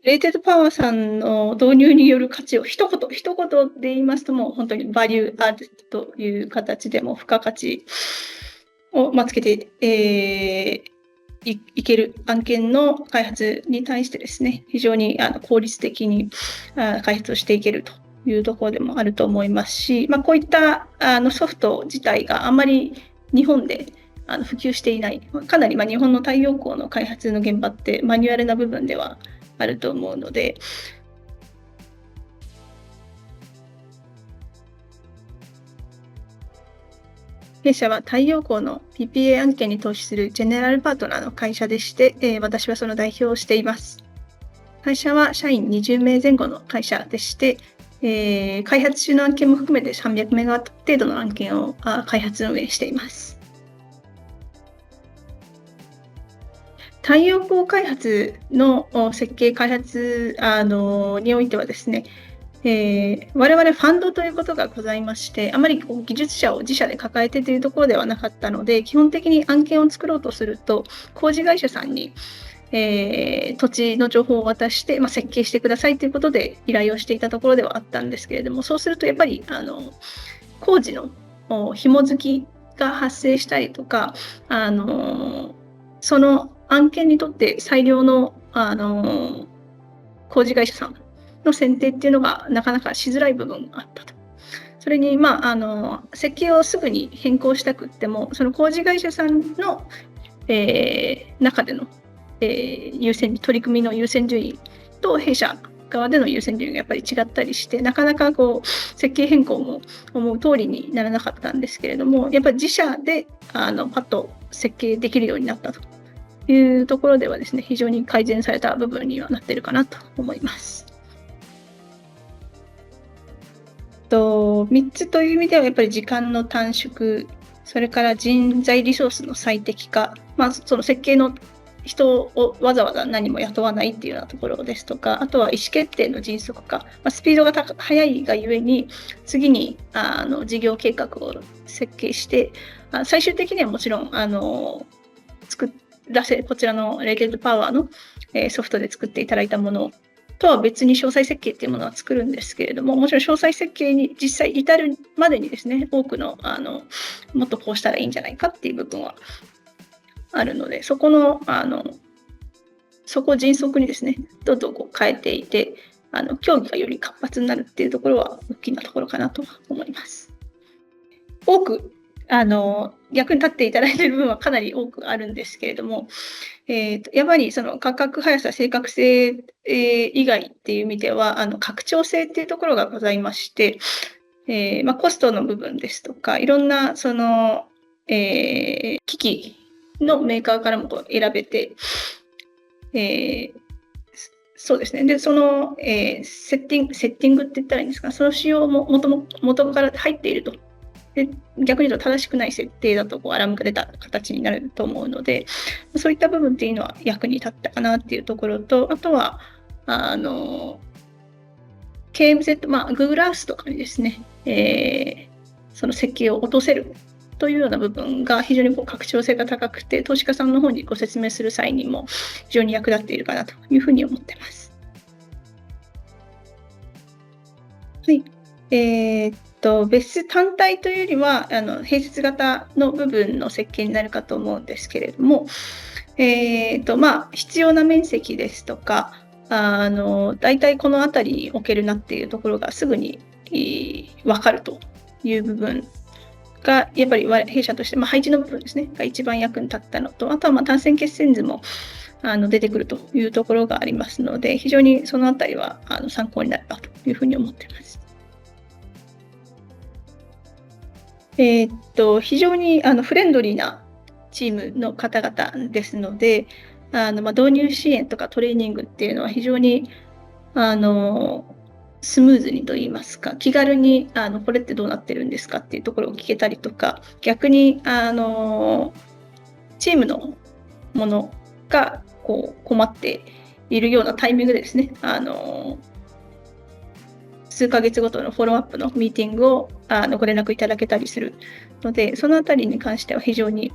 レイテッドパワーさんの導入による価値を一言で言いますと、もう本当にバリューアッドという形でも付加価値をつけて、いける案件の開発に対してですね、非常に効率的に開発をしていけるというところでもあると思いますし、こういったソフト自体があまり日本で普及していない、かなり日本の太陽光の開発の現場ってマニュアルな部分ではあると思うので、弊社は太陽光の PPA 案件に投資するジェネラルパートナーの会社でして、私はその代表をしています。会社は社員20名前後の会社でして、開発中の案件も含めて300メガワット程度の案件を開発運営しています。太陽光開発の設計開発においてはですね、我々ファンドということがございまして、あまり技術者を自社で抱えてというところではなかったので、基本的に案件を作ろうとすると、工事会社さんに、土地の情報を渡して、設計してくださいということで依頼をしていたところではあったんですけれども、そうするとやっぱり工事の紐付きが発生したりとか、その案件にとって最良の工事会社さんの選定っていうのがなかなかしづらい部分があったと。それに、設計をすぐに変更したくっても、その工事会社さんの、中での、取り組みの優先順位と弊社側での優先順位がやっぱり違ったりして、なかなか設計変更も思う通りにならなかったんですけれども、やっぱり自社でパッと設計できるようになったというところではですね、非常に改善された部分にはなっているかなと思います。3つという意味ではやっぱり時間の短縮、それから人材リソースの最適化、その設計の人をわざわざ何も雇わないっていうようなところですとか、あとは意思決定の迅速化、スピードが速いがゆえに、次に事業計画を設計して、最終的にはもちろんこちらのレイテッドパワーのソフトで作っていただいたものとは別に詳細設計っていうものは作るんですけれども、もちろん詳細設計に実際至るまでにですね、多くのもっとこうしたらいいんじゃないかっていう部分はあるので、そこを迅速にですね、どんどん変えていて、協議がより活発になるっていうところは大きなところかなと思います。多く役に立っていただいている部分はかなり多くあるんですけれども、やっぱりその価格速さ、正確性、以外っていう意味では、拡張性っていうところがございまして、コストの部分ですとか、いろんなその、機器のメーカーからも選べて、そうですね。で、その、セッティングって言ったらいいんですか、その仕様も元から入っていると。で、逆に言うと正しくない設定だとアラームが出た形になると思うので、そういった部分っていうのは役に立ったかなっていうところと、あとはKMZ、Google Earth とかにですね、その設計を落とせるというような部分が非常に拡張性が高くて、投資家さんの方にご説明する際にも非常に役立っているかなというふうに思ってます。はい。別室単体というよりは併設型の部分の設計になるかと思うんですけれども、必要な面積ですとか、大体この辺りに置けるなっていうところがすぐに分かるという部分がやっぱり弊社として、配置の部分ですねが一番役に立ったのと、あとは単線決線図も出てくるというところがありますので、非常にそのあたりは参考になるなというふうに思っています。非常にフレンドリーなチームの方々ですので、導入支援とかトレーニングっていうのは非常にスムーズにと言いますか、気軽にこれってどうなってるんですかっていうところを聞けたりとか、逆にチームのものが困っているようなタイミングでですね、数ヶ月ごとのフォローアップのミーティングをご連絡いただけたりするので、そのあたりに関しては非常に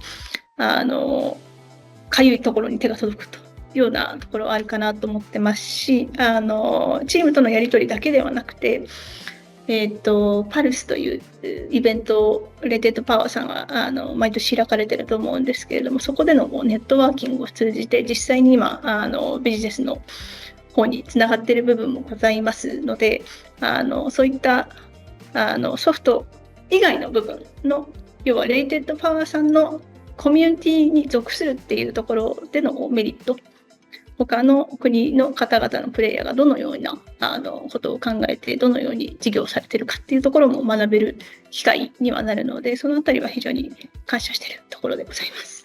かゆいところに手が届くとようなところあるかなと思ってますし、チームとのやり取りだけではなくて、パルスというイベントをレテッドパワーさんは毎年開かれてると思うんですけれども、そこでのネットワーキングを通じて実際に今ビジネスの方につながっている部分もございますので、そういったソフト以外の部分の、要はレイテッドパワーさんのコミュニティに属するっていうところでのメリット、他の国の方々のプレイヤーがどのようなことを考えて、どのように事業されているかっていうところも学べる機会にはなるので、そのあたりは非常に感謝しているところでございます。